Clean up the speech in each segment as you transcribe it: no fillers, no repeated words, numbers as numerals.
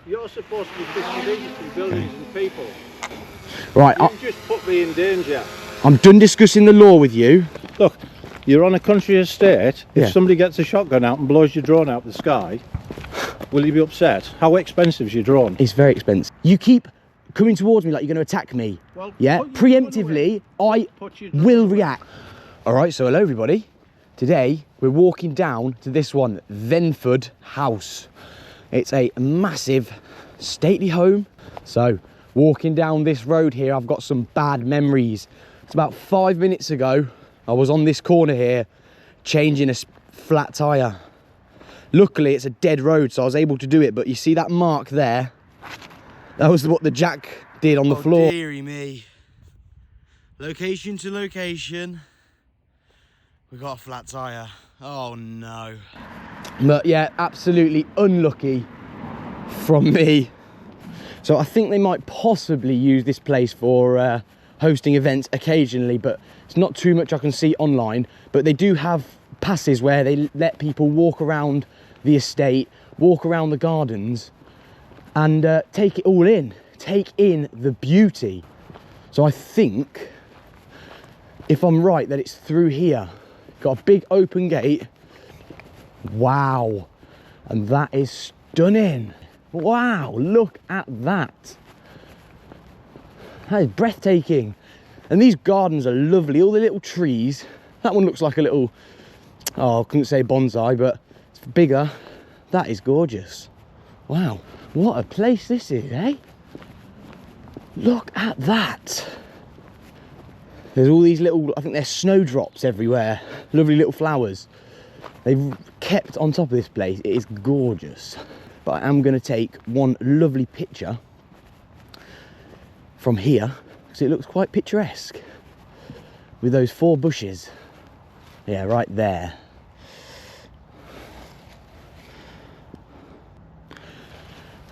You're supposed to be fixing these from buildings and people. Right, You just put me in danger. I'm done discussing the law with you. Look, you're on a country estate. If Yeah. somebody gets a shotgun out and blows your drone out of the sky, will you be upset? How expensive is your drone? It's very expensive. You keep coming towards me like you're going to attack me. Well, Yeah, put your drone preemptively, I Put your drone will away. react. All right, so hello everybody. Today, we're walking down to this one, Venford House. It's a massive, stately home. So, walking down this road here, I've got some bad memories. It's about 5 minutes ago, I was on this corner here, changing a flat tyre. Luckily, it's a dead road, so I was able to do it, but you see that mark there? That was what the jack did on the floor. Dearie me. Location to location. We got a flat tyre. Oh no. But yeah, absolutely unlucky from me. So I think they might possibly use this place for hosting events occasionally, but it's not too much I can see online. But they do have passes where they let people walk around the estate, walk around the gardens, and take it all in. Take in the beauty. So I think, if I'm right, that it's through here. Got a big open gate. Wow. And that is stunning. Wow, look at that. That is breathtaking. And these gardens are lovely, all the little trees. That one looks like a little, oh, I couldn't say bonsai, but it's bigger. That is gorgeous. Wow, what a place this is, eh? Look at that. There's all these little, I think they're snowdrops everywhere. Lovely little flowers. They've kept on top of this place. It is gorgeous. But I am going to take one lovely picture from here, because it looks quite picturesque. With those 4 bushes. Yeah, right there.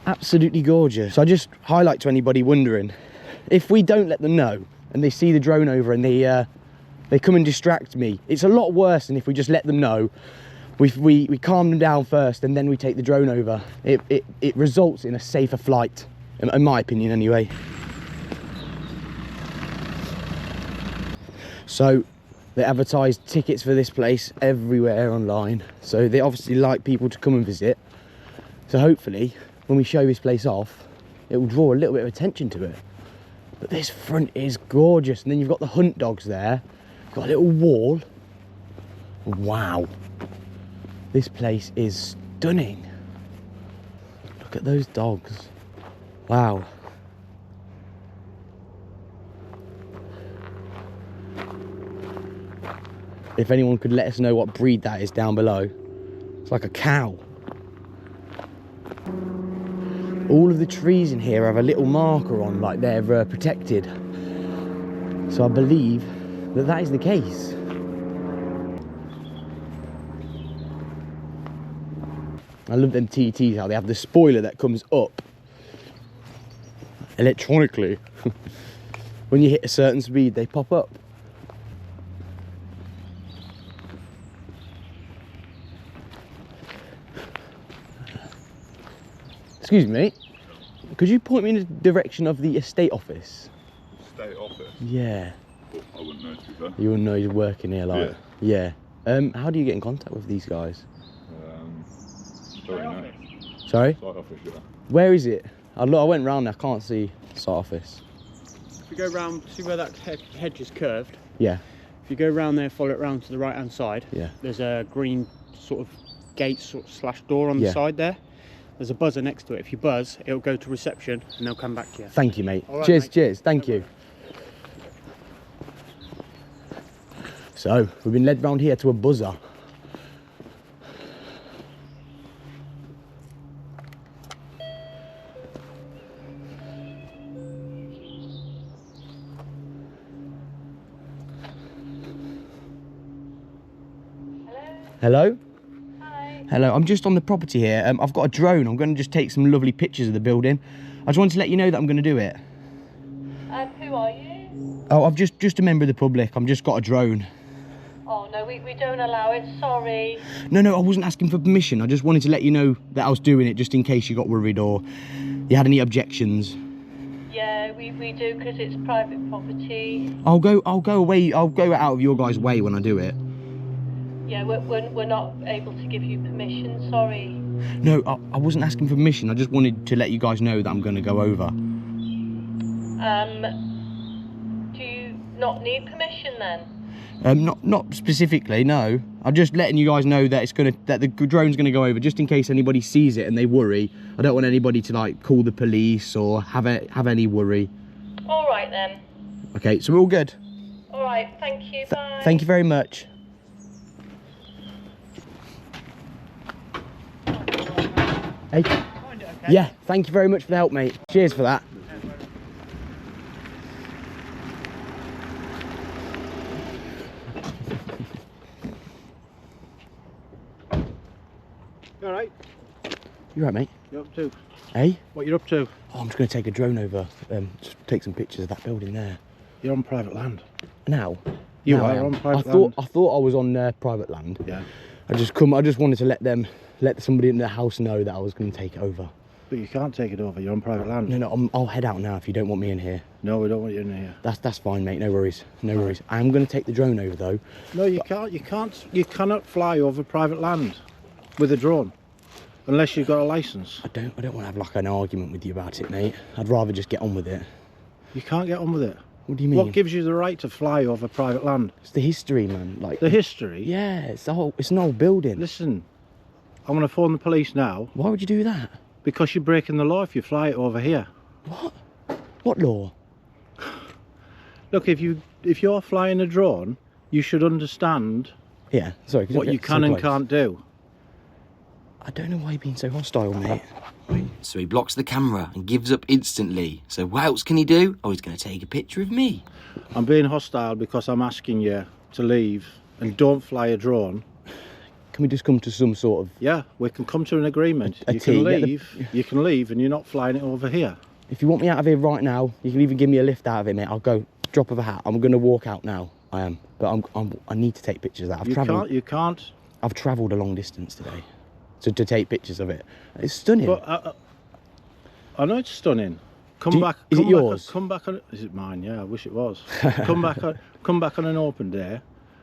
Absolutely gorgeous. So I just highlight to anybody wondering, if we don't let them know, and they see the drone over and they come and distract me, it's a lot worse than if we just let them know. We calm them down first and then we take the drone over. It results in a safer flight, in my opinion anyway. So they advertise tickets for this place everywhere online, so they obviously like people to come and visit. So hopefully when we show this place off, it will draw a little bit of attention to it. But this front is gorgeous, and then you've got the hunt dogs there. You've got a little wall. Wow. This place is stunning. Look at those dogs. Wow. If anyone could let us know what breed that is down below. It's like a cow. All of the trees in here have a little marker on, like they're protected. So I believe that that is the case. I love them TTs, how they have the spoiler that comes up electronically. When you hit a certain speed, they pop up. Excuse me, could you point me in the direction of the estate office? Estate office? Yeah. But I wouldn't know, to be fair. You wouldn't know you're working here, like? Yeah. How do you get in contact with these guys? Don't know. Sorry? Site office, yeah. Where is it? I went round there, I can't see site office. If you go round, see where that hedge is curved? Yeah. If you go round there, follow it round to the right hand side, Yeah. there's a green sort of gate slash door on the side there. There's a buzzer next to it. If you buzz, it'll go to reception and they'll come back to you. Thank you, mate. All right, Cheers, mate. cheers. Thank you. So, we've been led round here to a buzzer. Hello? Hi. Hello, I'm just on the property here. I've got a drone. I'm going to just take some lovely pictures of the building. I just wanted to let you know that I'm going to do it. Who are you? Oh, I'm just a member of the public. I've just got a drone. Oh no, we don't allow it, sorry. No, I wasn't asking for permission. I just wanted to let you know that I was doing it, just in case you got worried or you had any objections. Yeah, we do, because it's private property. I'll go away. I'll go out of your guys' way when I do it. Yeah, we're not able to give you permission, sorry. No, I wasn't asking for permission. I just wanted to let you guys know that I'm going to go over. Do you not need permission then? Not specifically, no. I'm just letting you guys know that that the drone's gonna go over, just in case anybody sees it and they worry. I don't want anybody to like call the police or have any worry. All right then. Okay, so we're all good. All right, thank you. Bye. Thank you very much. Hey. Yeah, thank you very much for the help, mate. Cheers for that. All right. You right, mate? You up to? Hey? What you up to? Oh, I'm just going to take a drone over, just take some pictures of that building there. You're on private land. Now? You now are on private land. I thought I was on private land. Yeah. I just wanted to let somebody in the house know that I was going to take it over. But you can't take it over. You're on private land. No, I'll head out now if you don't want me in here. No, we don't want you in here. That's fine, mate. No worries. No worries. I'm going to take the drone over though. No, you can't. You cannot fly over private land with a drone unless you've got a license. I don't want to have like an argument with you about it, mate. I'd rather just get on with it. You can't get on with it. What do you mean? What gives you the right to fly over private land? It's the history, man. Like the history. Yeah, it's an old building. Listen, I'm going to phone the police now. Why would you do that? Because you're breaking the law if you fly it over here. What? What law? Look, if you're flying a drone, you should understand. Yeah, sorry. What you can and can't do. I don't know why you're being so hostile, mate. So he blocks the camera and gives up instantly. So what else can he do? Oh, he's going to take a picture of me. I'm being hostile because I'm asking you to leave and don't fly a drone. Can we just come to some sort of... Yeah, we can come to an agreement. You can leave and you're not flying it over here. If you want me out of here right now, you can even give me a lift out of it, mate. I'll go, drop of a hat. I'm going to walk out now. I am. But I need to take pictures of that. You can't. I've travelled a long distance today to take pictures of it. It's stunning. But I know it's stunning. Is it yours? Come back on. Is it mine? Yeah, I wish it was. come back on an open day,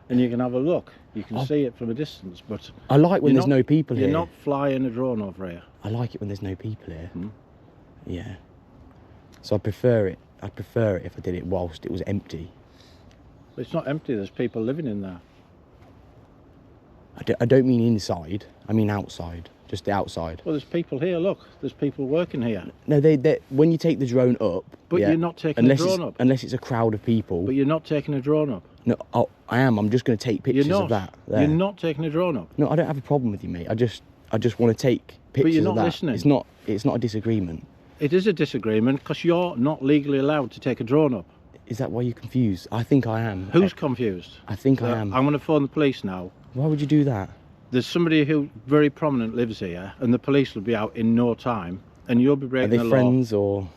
and you can have a look. You can see it from a distance. But I like when there's no people here. You're not flying a drone over here. I like it when there's no people here. Hmm? Yeah. So I prefer it. I'd prefer it if I did it whilst it was empty. It's not empty. There's people living in there. I don't mean inside. I mean outside. Just the outside. Well, there's people here. Look, there's people working here. No, when you take the drone up. But yeah, you're not taking the drone up. Unless it's a crowd of people. But you're not taking a drone up. No, I am. I'm just going to take pictures of that. There. You're not taking a drone up. No, I don't have a problem with you, mate. I just want to take pictures but you're not of that. Listening. It's not a disagreement. It is a disagreement because you're not legally allowed to take a drone up. Is that why you're confused? I think I am. Who's confused? I think I am. I'm going to phone the police now. Why would you do that? There's somebody who very prominent lives here, and the police will be out in no time, and you'll be breaking the law. Are they friends or?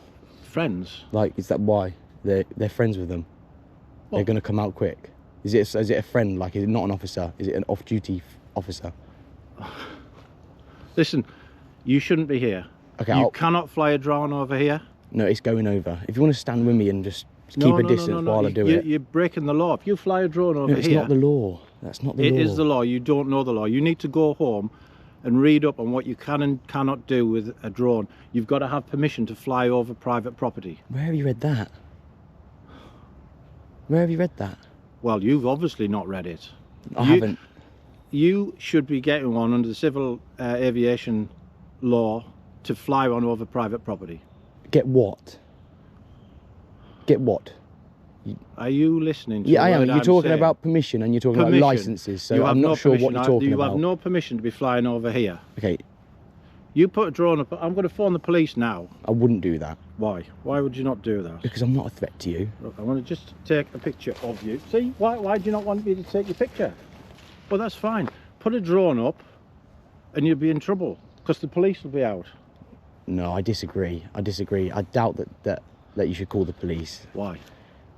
Friends. Like, is that why they're friends with them? What? They're going to come out quick. Is it a friend? Like, is it not an officer? Is it an off-duty officer? Listen, you shouldn't be here. Okay. You cannot fly a drone over here. No, it's going over. If you want to stand with me and just keep a distance while I do it. You're breaking the law. If you fly a drone over here... it's not the law. That's not the law. It is the law. You don't know the law. You need to go home and read up on what you can and cannot do with a drone. You've got to have permission to fly over private property. Where have you read that? Where have you read that? Well, you've obviously not read it. I haven't. You should be getting one under the civil aviation law to fly one over private property. Get what? Get what? Are you listening to I am. You're talking saying? About permission and you're talking about licenses, so I'm not sure what you're talking about. You have no permission to be flying over here. Okay. You put a drone up. I'm going to phone the police now. I wouldn't do that. Why? Why would you not do that? Because I'm not a threat to you. Look, I want to just take a picture of you. See, why do you not want me to take your picture? Well, that's fine. Put a drone up and you'll be in trouble because the police will be out. No, I disagree. I doubt that you should call the police. Why?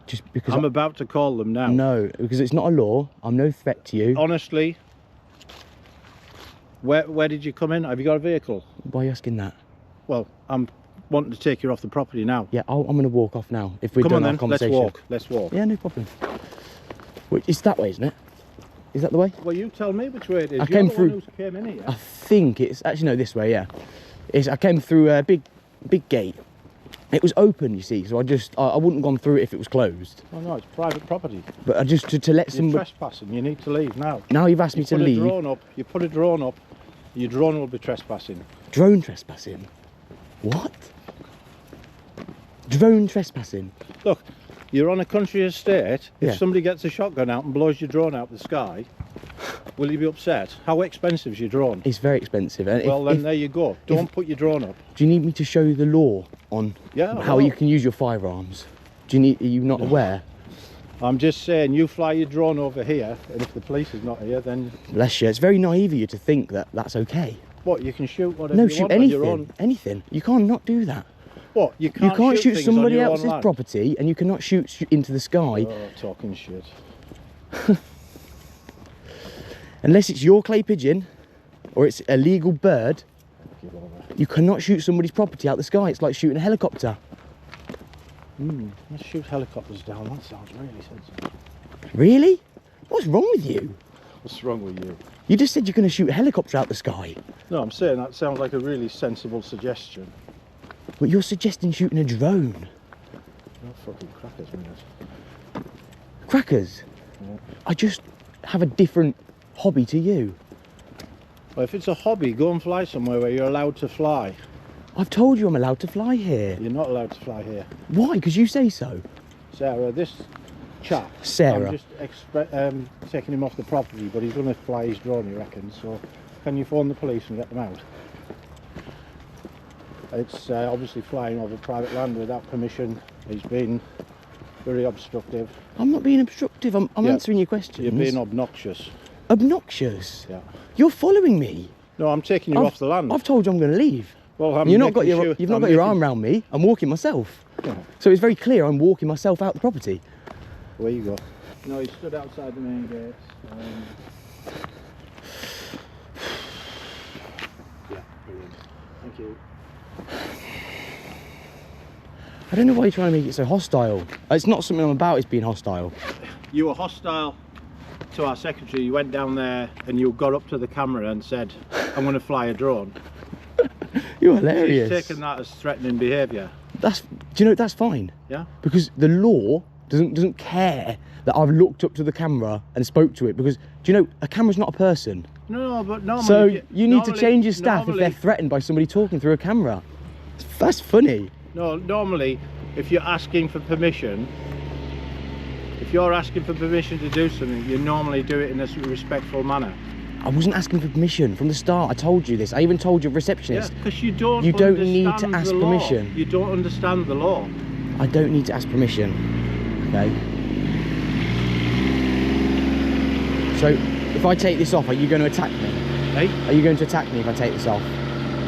just because I'm about to call them now. No, because it's not a law. I'm no threat to you. Honestly, where did you come in? Have you got a vehicle? Why are you asking that? Well, I'm wanting to take you off the property now. Yeah, I'm going to walk off now. If we're Come done on our then, conversation. let's walk. Yeah, no problem. Which, it's that way, isn't it? Is that the way? Well, you tell me which way it is. I You're came the through. one who came in here. I think it's actually no, this way. Yeah, I came through a big gate. It was open, you see, so I wouldn't have gone through it if it was closed. Oh no, it's private property. But I just to let You're somebody. trespassing. You need to leave now. Now you've asked me to leave. You put a drone up. Your drone will be trespassing. Drone trespassing. What? Drone trespassing. Look, you're on a country estate. If Yeah. somebody gets a shotgun out and blows your drone out of the sky, will you be upset? How expensive is your drone? It's very expensive. And Well, then there you go. Don't put your drone up. do you need me to show you the law on Yeah, how well. you can use your firearms? Are you not aware? I'm just saying, you fly your drone over here, and if the police is not here, then Bless you. It's very naive of you to think that that's okay. what? You can shoot whatever No, you shoot want on your anything. own. Anything. You can't not do that. What? You You can't shoot things somebody on your own else's land? property, and you cannot shoot into the sky Oh, talking shit. unless it's your clay pigeon or it's a legal bird. Give over. You cannot shoot somebody's property out the sky. It's like shooting a helicopter. Let's shoot helicopters down. That sounds really sensible. Really? What's wrong with you? What's wrong with you? You just said you're going to shoot a helicopter out the sky. No, I'm saying that sounds like a really sensible suggestion. But you're suggesting shooting a drone. You're fucking crackers, mate. Crackers. Yeah. I just have a different hobby to you. Well, if it's a hobby, go and fly somewhere where you're allowed to fly. I've told you I'm allowed to fly here. You're not allowed to fly here. Why? Because you say so. Sarah, this chap, Sarah. I'm just taking him off the property, but he's going to fly his drone, you reckon. So can you phone the police and get them out? It's obviously flying over private land without permission. He's been very obstructive. I'm not being obstructive. I'm Yeah. answering your questions. You're being obnoxious. Obnoxious. Yeah. You're following me. No, I'm taking you off the land. I've told you I'm going to leave. Well, I'm You've not got making your sure- you've not I'm got your making- arm around me. I'm walking myself. Yeah. So it's very clear I'm walking myself out the property. Where you go? No, he stood outside the main gate. Yeah, brilliant. Thank you. I don't know why you're trying to make it so hostile. It's not something I'm about, it's being hostile. You were hostile to our secretary. You went down there and you got up to the camera and said, I'm going to fly a drone. You're She's hilarious. taken that as threatening behaviour. Do you know, that's fine. Yeah? Because the law doesn't care that I've looked up to the camera and spoke to it, because, do you know, a camera's not a person. No, but normally... So you need to change your staff if normally- they're threatened by somebody talking through a camera. That's funny. No, normally, if you're asking for permission, if you're asking for permission to do something, you normally do it in a respectful manner. I wasn't asking for permission from the start. I told you this. I even told your Yeah, receptionist. because you don't You don't need to understand ask the law. permission. You don't understand the law. I don't need to ask permission. Okay. So if I take this off, are you going to attack me? Hey, Are you going to attack me if I take this off?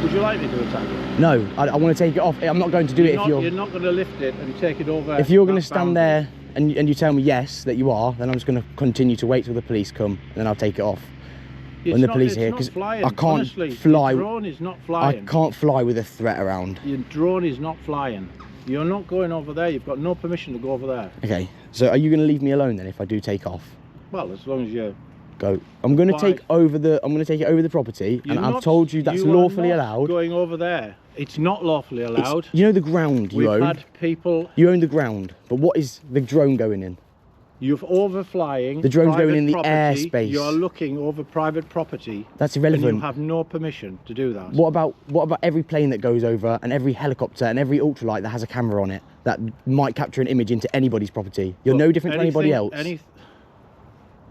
would you like me to attack you? No, I want to take it off. I'm not going to do it if You're not going to lift it and take it over. If you're going to that stand boundary. there and you tell me yes that you are, then I'm just going to continue to wait till the police come, and then I'll take it off. When the police are here, because I can't Honestly, fly. Your drone is not I flying. can't fly with a threat around. Your drone is not flying. You're not going over there. You've got no permission to go over there. Okay, so are you going to leave me alone then if I do take off? Well, as long as you... Go. I'm going to Why? take over the. I'm going to take it over the property, and I've told you that's lawfully are not allowed. Going over there. It's not lawfully allowed. You know the ground you We've own. had people... You own the ground, but what is the drone going in? You've overflying. The drone's going private in the property. airspace. You're looking over private property. That's And irrelevant. you have no permission to do that. What about every plane that goes over, and every helicopter, and every ultralight that has a camera on it that might capture an image into anybody's property? You're no different to anybody else.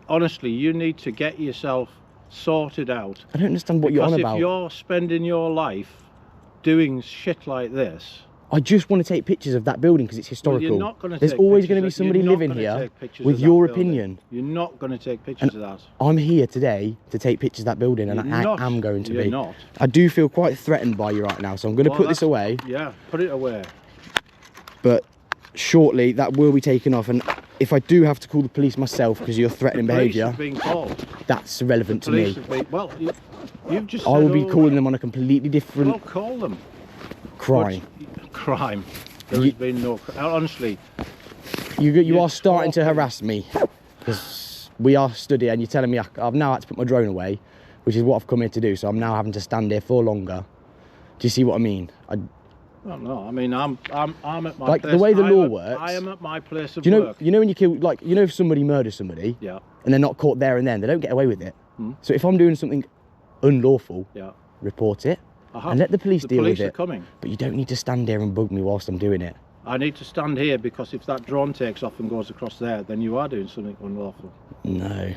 Honestly, you need to get yourself sorted out. I don't understand what you're on Because about. if you're spending your life doing shit like this, I just want to take pictures of that building because it's well, historical. you're not going to There's take always pictures going to be of- somebody you're not living gonna here take pictures with of that your building. opinion. You're not going to take pictures of that. I'm here today to take pictures of that building, and You're I not. am going to You're be. not. I do feel quite threatened by you right now, so I'm going to Well, put this that's- away. Yeah, put it away. But shortly that will be taken off, and if I do have to call the police myself because you're threatening behaviour, Being called. that's irrelevant to me. Well, you've just. I will be calling them on a completely different Well, call them. crime. Crime. There has been no. Honestly. You are starting to harass me because we are stood here and you're telling me I've now had to put my drone away, which is what I've come here to do. So I'm now having to stand here for longer. Do you see what I mean? Well, no, I mean I'm at my like place. the way the law works. I am at my place of do you know? work. You know when you kill, like, you know, if somebody murders somebody, Yeah. and they're not caught there and then, they don't get away with it. So if I'm doing something unlawful, Yeah. report it and let the police deal with The police it. are coming. But you don't need to stand here and bug me whilst I'm doing it. I need to stand here because if that drone takes off and goes across there, then you are doing something unlawful. No,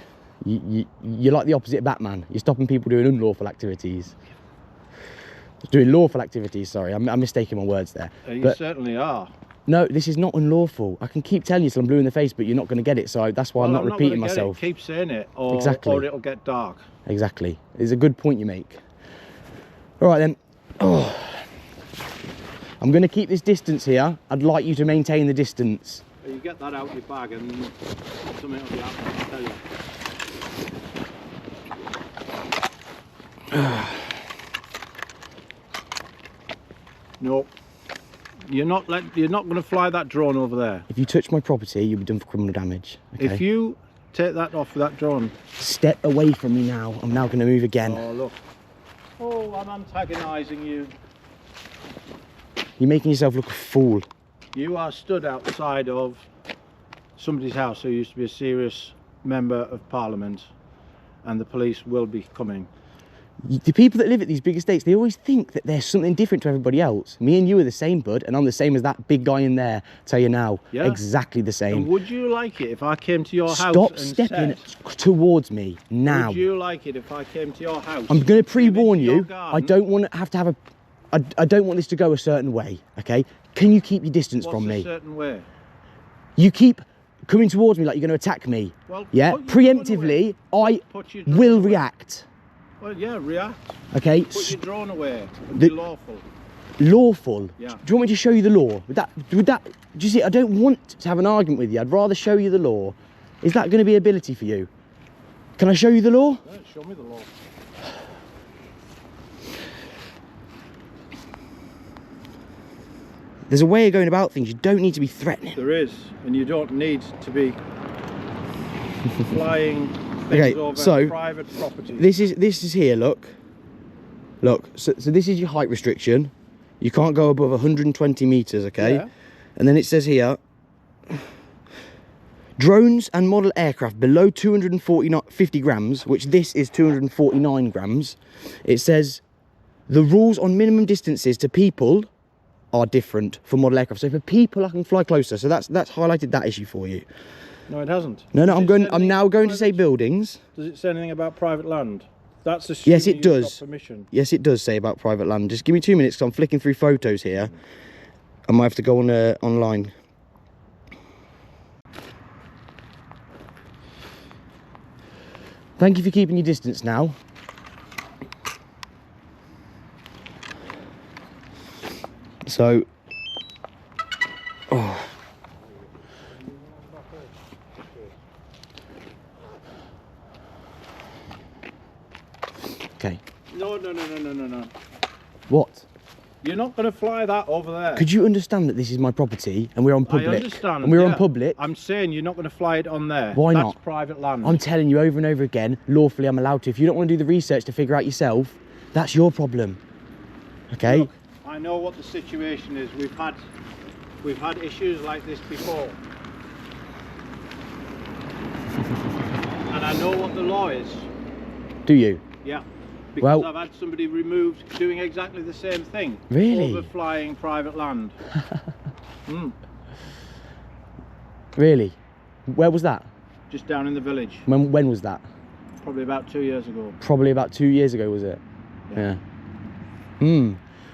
you're like the opposite of Batman. You're stopping people doing unlawful activities. Doing lawful activities, sorry, I'm mistaking my words there. You certainly are. No, this is not unlawful. I can keep telling you till I'm blue in the face, but you're not going to get it, so that's why I'm not repeating myself. Keep saying it, or, Exactly. or it'll get dark. Exactly. It's a good point you make. All right then. Oh. I'm going to keep this distance here. I'd like you to maintain the distance. You get that out of your bag and something will be happening, I tell you. No, you're not going to fly that drone over there. If you touch my property, you'll be done for criminal damage. Okay? If you take that off that drone. Step away from me now. I'm now going to move again. Oh look. Oh, I'm antagonising you. You're making yourself look a fool. You are stood outside of somebody's house who used to be a serious member of Parliament, and the police will be coming. The people that live at these big estates, they always think that there's something different to everybody else. Me and you are the same, bud, and I'm the same as that big guy in there. Tell you now, Yeah. exactly the same. And would you like it if I came to your house Stop and stepping said, towards me now. would you like it if I came to your house? I'm going to pre-warn came into your you. garden? I don't want to have a. I don't want this to go a certain way. Okay? Can you keep your distance What's from a me? certain way? You keep coming towards me like you're going to attack me. Well, Yeah. put your drone Preemptively, away. I Put your drone will away. react. Well, yeah, react. Okay. Put your drone away. And The- be lawful. Lawful. Yeah. Do you want me to show you the law? Would that? Do you see? I don't want to have an argument with you. I'd rather show you the law. Is that going to be ability for you? Can I show you the law? Yeah, show me the law. There's a way of going about things. You don't need to be threatening. There is, and you don't need to be flying things Okay, over so private property. This is here. Look. So this is your height restriction. You can't go above 120 meters. Okay. Yeah. And then it says here, drones and model aircraft below 250 grams, which this is 249 grams. It says the rules on minimum distances to people are different for model aircraft. So for people, I can fly closer. So that's highlighted that issue for you. No, it hasn't. No, Does it say I'm anything now about going to say private- buildings. Does it say anything about private land? That's assuming Yes, it you've does. got permission. Yes, it does say about private land. Just give me 2 minutes because I'm flicking through photos here. I might have to go on online. Thank you for keeping your distance now. So, oh. Okay. No. What? You're not going to fly that over there. Could you understand that this is my property and we're on public? I understand. And we're on yeah. public. I'm saying you're not going to fly it on there. Why That's not? Private land. I'm telling you over and over again, lawfully I'm allowed to. If you don't want to do the research to figure out yourself, that's your problem. Okay? Look, I know what the situation is. We've had issues like this before. And I know what the law is. Do you? Yeah. Because Well- I've had somebody removed doing exactly the same thing. Really? Overflying private land. Really? Where was that? Just down in the village. When was that? Probably about 2 years ago. Probably about 2 years ago, was it? Yeah.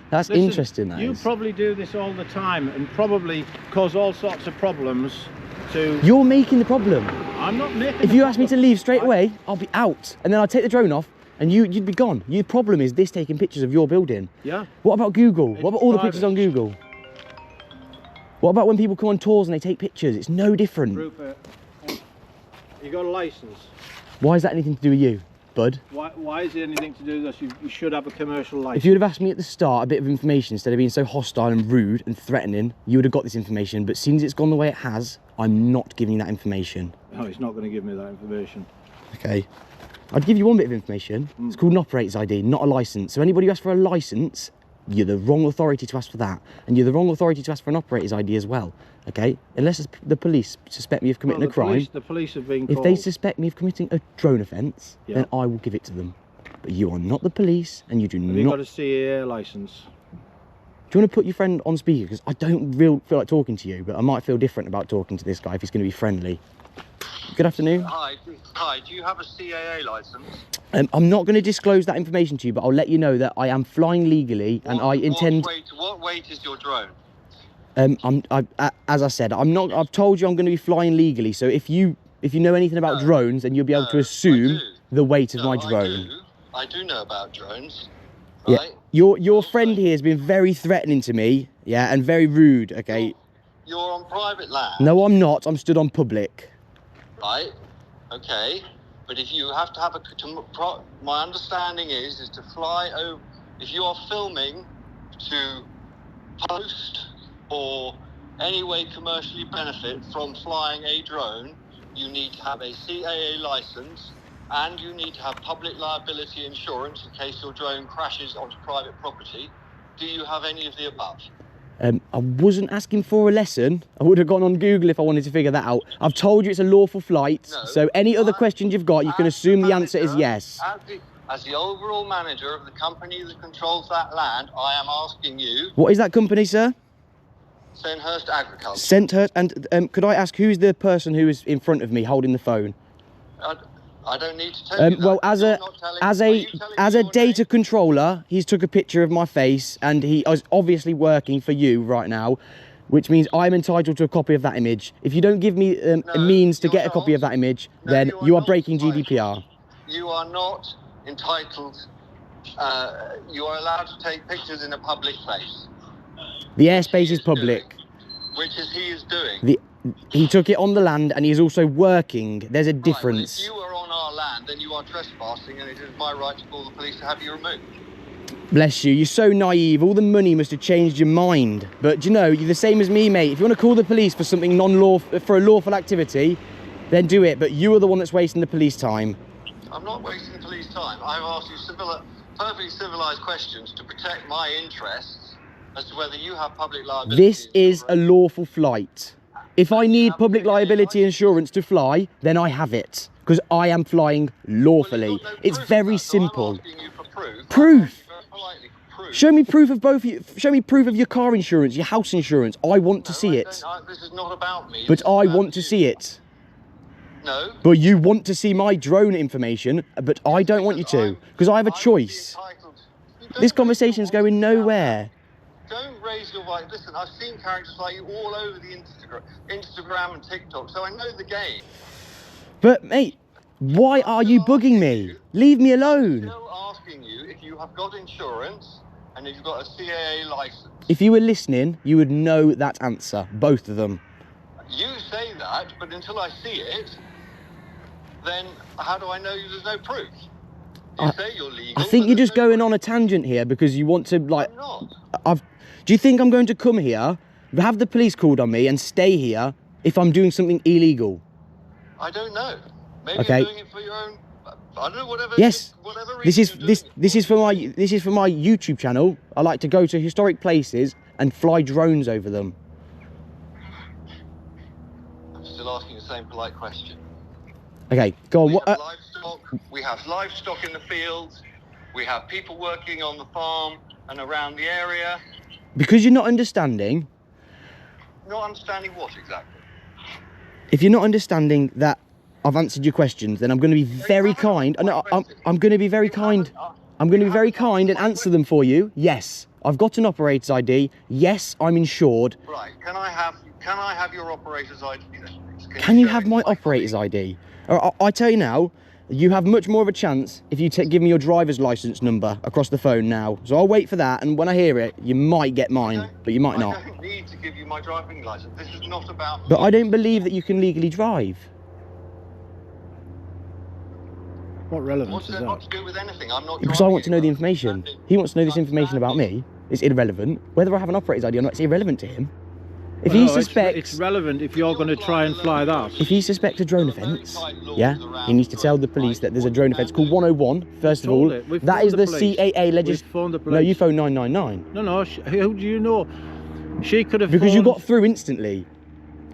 That's Listen, interesting, that you is. probably do this all the time and probably cause all sorts of problems to... You're making the problem. I'm not making If the you ask me to problem. leave straight away, I'll be out. And then I'll take the drone off and you'd be gone. Your problem is this taking pictures of your building. Yeah. What about Google? It's What about all the private. pictures on Google? What about when people come on tours and they take pictures? It's no different. Rupert, you got a licence? Why is that anything to do with you, bud? Why is it anything to do with this? You should have a commercial licence. If you would have asked me at the start a bit of information instead of being so hostile and rude and threatening, you would have got this information. But since it's gone the way it has, I'm not giving you that information. No, he's not going to give me that information. Okay. I'd give you one bit of information. It's called an operator's ID, not a licence. So anybody who asks for a licence, you're the wrong authority to ask for that. And you're the wrong authority to ask for an operator's ID as well. Okay? Unless the police suspect me of committing a crime. The police have been If called. they suspect me of committing a drone offence, Yeah. then I will give it to them. But you are not the police, and you do Have not... you got a CAA licence? Do you want to put your friend on speaker? Because I don't feel like talking to you, but I might feel different about talking to this guy if he's going to be friendly. Good afternoon. Hi, do you have a CAA licence? I'm not going to disclose that information to you, but I'll let you know that I am flying legally, and I intend... What weight is your drone? As I said, I've told you I'm going to be flying legally, so if you know anything about drones, then you'll be able to assume the weight of my drone. I do know about drones. Yeah. Right? Your friend here has been very threatening to me, yeah, and very rude, okay? You're on private land. No, I'm not. I'm stood on public. Right? Okay. But if you have to have my understanding is to fly over, if you are filming to post or any way commercially benefit from flying a drone, you need to have a CAA license and you need to have public liability insurance in case your drone crashes onto private property. Do you have any of the above? I wasn't asking for a lesson. I would have gone on Google if I wanted to figure that out. I've told you it's a lawful flight, so any other questions you've got, you can assume the answer is yes. As the overall manager of the company that controls that land, I am asking you... What is that company, sir? Sandhurst Agriculture. Sandhurst, and could I ask who's the person who is in front of me holding the phone? I don't need to tell you that. Well, as a data controller, he's took a picture of my face, and he is obviously working for you right now, which means I'm entitled to a copy of that image. If you don't give me a means to get a copy of that image, then you are breaking GDPR. You are not entitled. You are allowed to take pictures in a public place. The airspace is public. Which he is doing. He took it on the land, and he is also working. There's a difference. Right, well, if you are on our land, then you are trespassing, and it is my right to call the police to have you removed. Bless you, you're so naive. All the money must have changed your mind. But you know, you're the same as me, mate. If you want to call the police for something non-lawful, for a lawful activity, then do it. But you are the one that's wasting the police time. I'm not wasting the police time. I've asked you perfectly civilised questions to protect my interests as to whether you have public liability. This is a lawful flight. If I need public liability insurance to fly, then I have it. Because I am flying lawfully. It's very simple. Proof? Show me proof of both. Show me proof of your car insurance, your house insurance. I want to see it. This is not about me. But I want to see it. No. But you want to see my drone information, but I don't want you to. Because I have a choice. This conversation is going nowhere. Don't raise your voice. Listen, I've seen characters like you all over the Instagram and TikTok, so I know the game. But mate, why are you bugging me? Leave me alone. I'm still asking you if you have got insurance and if you've got a CAA license. If you were listening, you would know that answer, both of them. You say that, but until I see it, then how do I know there's no proof? You say you're legal. I think you're just going on a tangent here because you want to, like... I'm not. Do you think I'm going to come here, have the police called on me and stay here if I'm doing something illegal? I don't know. Maybe Okay. you're doing it for your own... I don't know, whatever... Yes. Whatever This is reason for my YouTube channel. I like to go to historic places and fly drones over them. I'm still asking the same polite question. Okay, go on. We have livestock in the fields. We have people working on the farm and around the area. Because you're not understanding. Not understanding what exactly? If you're not understanding that I've answered your questions, then I'm going to be very kind. I'm going to be very kind. I'm going to be very kind and answer them for you. Yes, I've got an operator's ID. Yes, I'm insured. Right. Can I have your operator's ID then, please? Can you have my operator's ID? I tell you now, You have much more of a chance if you give me your driver's license number across the phone now. So I'll wait for that, and when I hear it, you might get mine, but you might not. I don't need to give you my driving license. This is not about... But I don't believe that you can legally drive. What relevance What's is that that? got to do with anything? I'm not Because I driving want to know the you. information. He wants to know this information about me. It's irrelevant. Whether I have an operator's ID or not, it's irrelevant to him. If Well, he no, suspects... It's relevant if you're going to try and fly that. If he suspects a drone offence, yeah, he needs to tell the police that there's a drone offence called 101, first of all. That is the CAA legislation. No, you phone 999. No, who do you know? She could have Because you phoned... got through instantly.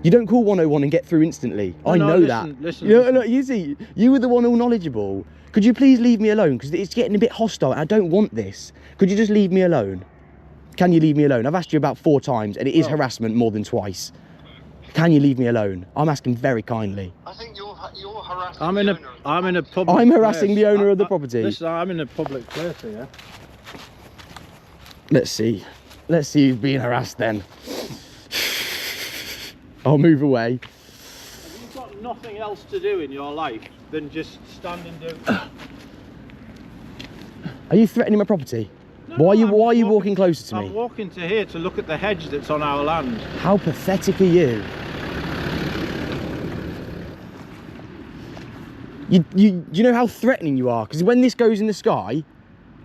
You don't call 101 and get through instantly. I know that. Listen. Look, you see, you were the one all knowledgeable. Could you please leave me alone? Because it's getting a bit hostile and I don't want this. Could you just leave me alone? Can you leave me alone? I've asked you about 4 times and it is harassment more than twice. Can you leave me alone? I'm asking very kindly. I think you're harassing I'm the in owner. a public I'm harassing place. the owner of the property. Listen, I'm in a public place here. Let's see. Let's see who's being harassed then. I'll move away. Have you got nothing else to do in your life than just stand and do... Are you threatening my property? No, why no, are you walking closer to me? I'm walking to here to look at the hedge that's on our land. How pathetic are you? Do you know how threatening you are? Because when this goes in the sky,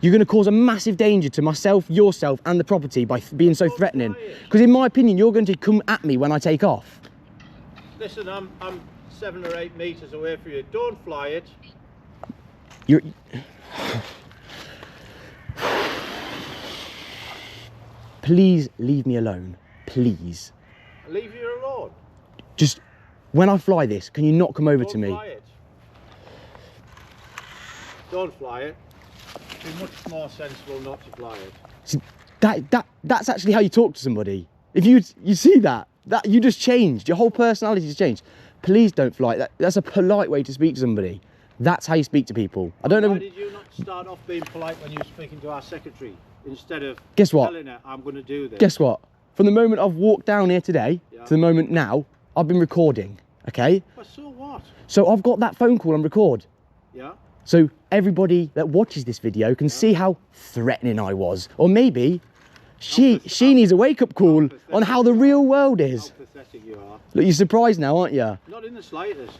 you're going to cause a massive danger to myself, yourself and the property by being so threatening. Because in my opinion, you're going to come at me when I take off. Listen, I'm 7 or 8 meters away from you. Don't fly it. You're... Please leave me alone. Please. Leave you alone. Just, when I fly this, can you not come over Don't to me? fly it. Don't fly it. It'd be much more sensible not to fly it. See, that's actually how you talk to somebody. If you see that you just changed. Your whole personality has changed. Please don't fly it. That's a polite way to speak to somebody. That's how you speak to people. I don't know. Why did you not start off being polite when you were speaking to our secretary instead of Guess what? telling her I'm going to do this? Guess what? From the moment I've walked down here today to the moment now, I've been recording. Okay. But so what? So I've got that phone call on record. Yeah. So everybody that watches this video can see how threatening I was. Or maybe she needs a wake-up call on how the real world is. How pathetic you are. Look, you're surprised now, aren't you? Not in the slightest.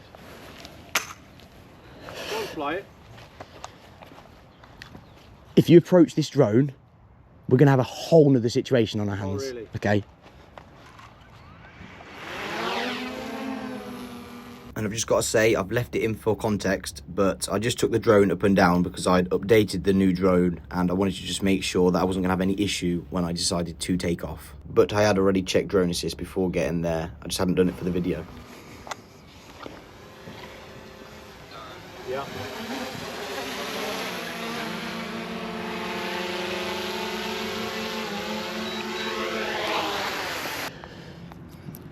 Don't fly it. If you approach this drone, we're going to have a whole nother situation on our hands. Oh, really? Okay? And I've just got to say, I've left it in for context, but I just took the drone up and down because I'd updated the new drone and I wanted to just make sure that I wasn't going to have any issue when I decided to take off. But I had already checked drone assist before getting there. I just hadn't done it for the video. Yeah.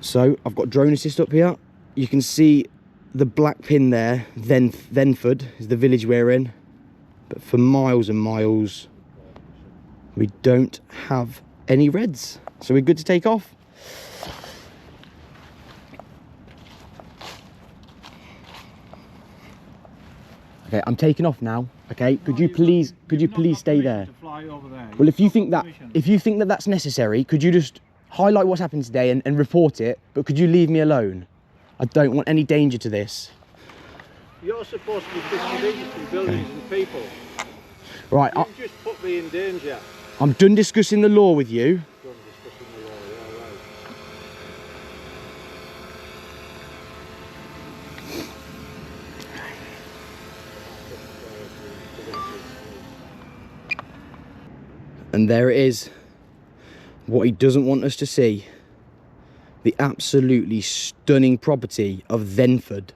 So I've got drone assist up here. You can see the black pin there, Thenford is the village we're in. But for miles and miles, we don't have any reds. So we're good to take off. Okay, I'm taking off now. Okay, could you please stay there? Well, if you think that that's necessary, could you just highlight what's happened today and report it? But could you leave me alone? I don't want any danger to this. You're supposed to be disconnecting buildings and people. Right, You just put me in danger. I'm done discussing the law with you. Done discussing the law, yeah, right. And there it is. What he doesn't want us to see. The absolutely stunning property of Thenford.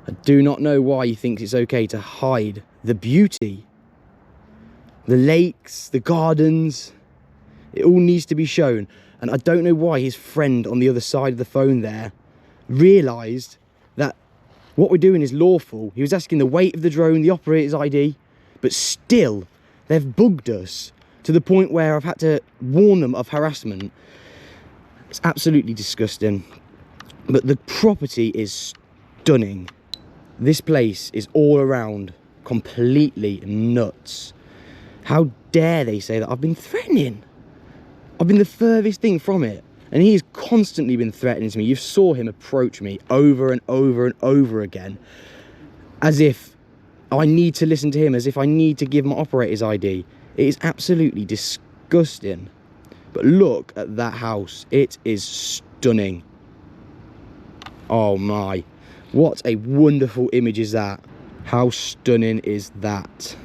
I do not know why he thinks it's okay to hide the beauty. The lakes, the gardens. It all needs to be shown. And I don't know why his friend on the other side of the phone there realised that what we're doing is lawful. He was asking the weight of the drone, the operator's ID, but still they've bugged us to the point where I've had to warn them of harassment. It's absolutely disgusting. But the property is stunning. This place is all around completely nuts. How dare they say that I've been threatening? I've been the furthest thing from it. And he's constantly been threatening to me. You saw him approach me over and over and over again. As if I need to listen to him, as if I need to give my operator's ID. It is absolutely disgusting. But look at that house. It is stunning. Oh my. What a wonderful image is that. How stunning is that?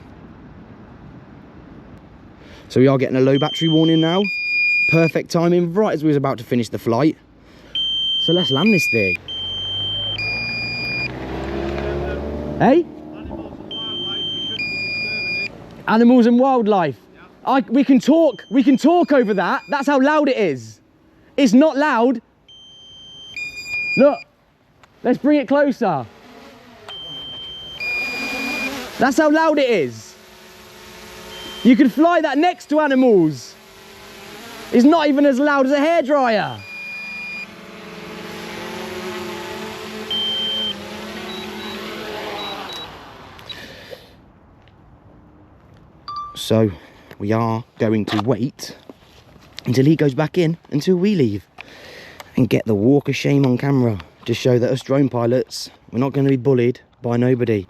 So we are getting a low battery warning now. Perfect timing, right as we was about to finish the flight. So let's land this thing. Hey? Animals and wildlife. We can talk over that. That's how loud it is. It's not loud. Look, let's bring it closer. That's how loud it is. You can fly that next to animals. It's not even as loud as a hairdryer. So we are going to wait until he goes back in, until we leave, and get the walk of shame on camera to show that us drone pilots, we're not going to be bullied by nobody.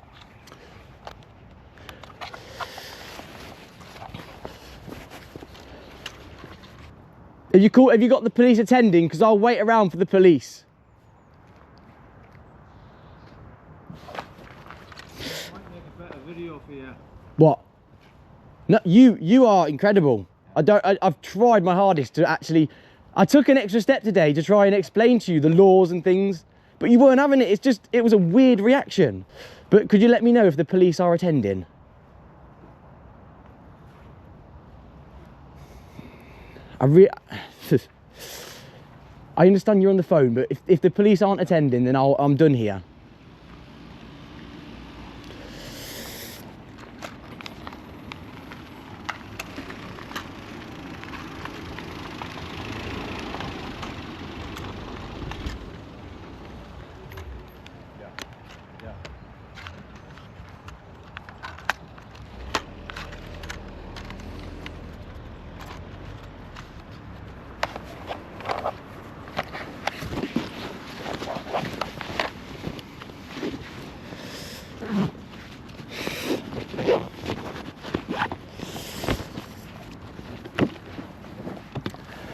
Have you got the police attending? Because I'll wait around for the police. Might make a better video for you. What? No, you are incredible. I've tried my hardest to actually. I took an extra step today to try and explain to you the laws and things, but you weren't having it. It was a weird reaction. But could you let me know if the police are attending? I understand you're on the phone, but if the police aren't attending, then I'm done here.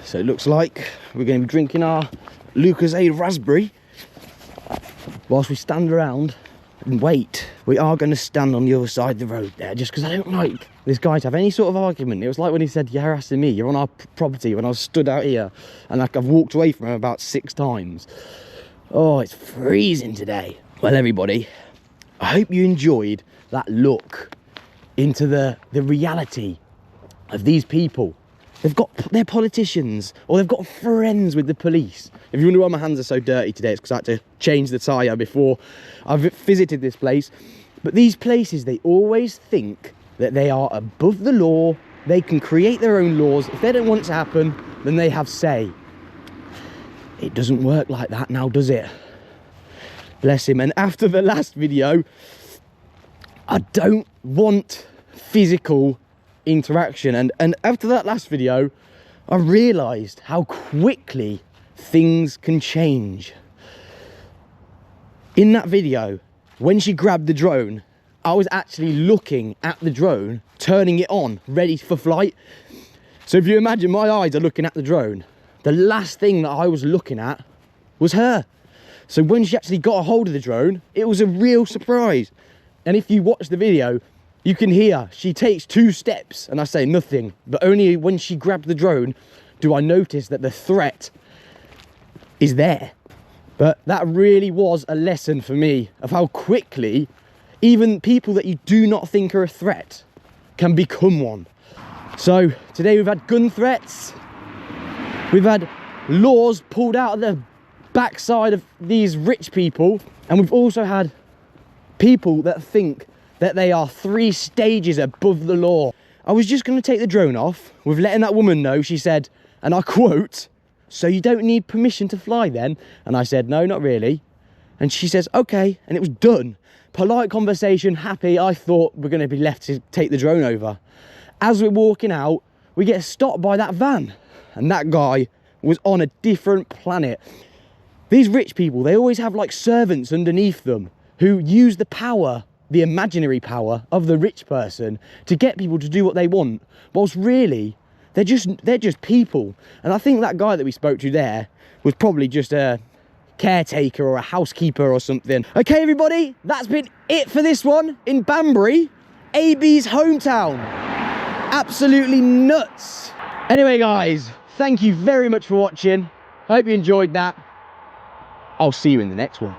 So it looks like we're going to be drinking our Lucozade raspberry whilst we stand around and wait. We are going to stand on the other side of the road there, just because I don't like this guy to have any sort of argument. It was like when he said, "You're harassing me, you're on our property," when I was stood out here, and like I've walked away from him about 6 times. Oh, it's freezing today. Well, everybody, I hope you enjoyed that look into the reality of these people. They're politicians, or they've got friends with the police. If you wonder why my hands are so dirty today, it's because I had to change the tyre before I've visited this place. But these places, they always think that they are above the law. They can create their own laws. If they don't want it to happen, then they have say. It doesn't work like that now, does it? Bless him. And after the last video, I don't want physical interaction, and after that last video I realized how quickly things can change. In that video, when she grabbed the drone, I was actually looking at the drone, turning it on, ready for flight. So if you imagine my eyes are looking at the drone, the last thing that I was looking at was her. So when she actually got a hold of the drone, it was a real surprise. And if you watch the video, you can hear she takes 2 steps and I say nothing, but only when she grabbed the drone do I notice that the threat is there. But that really was a lesson for me of how quickly even people that you do not think are a threat can become one. So today we've had gun threats, we've had laws pulled out of the backside of these rich people, and we've also had people that think that they are 3 stages above the law. I was just going to take the drone off with letting that woman know. She said, and I quote, "So you don't need permission to fly then?" And I said, "No, not really." And she says, okay, and it was done. Polite conversation, happy. I thought we're going to be left to take the drone over. As we're walking out, we get stopped by that van, and that guy was on a different planet. These rich people, they always have like servants underneath them who use the power, the imaginary power of the rich person to get people to do what they want, whilst really they're just people. And I think that guy that we spoke to there was probably just a caretaker or a housekeeper or something. Okay, everybody, that's been it for this one in Banbury, AB's hometown. Absolutely nuts. Anyway, guys, thank you very much for watching. I hope you enjoyed that. I'll see you in the next one.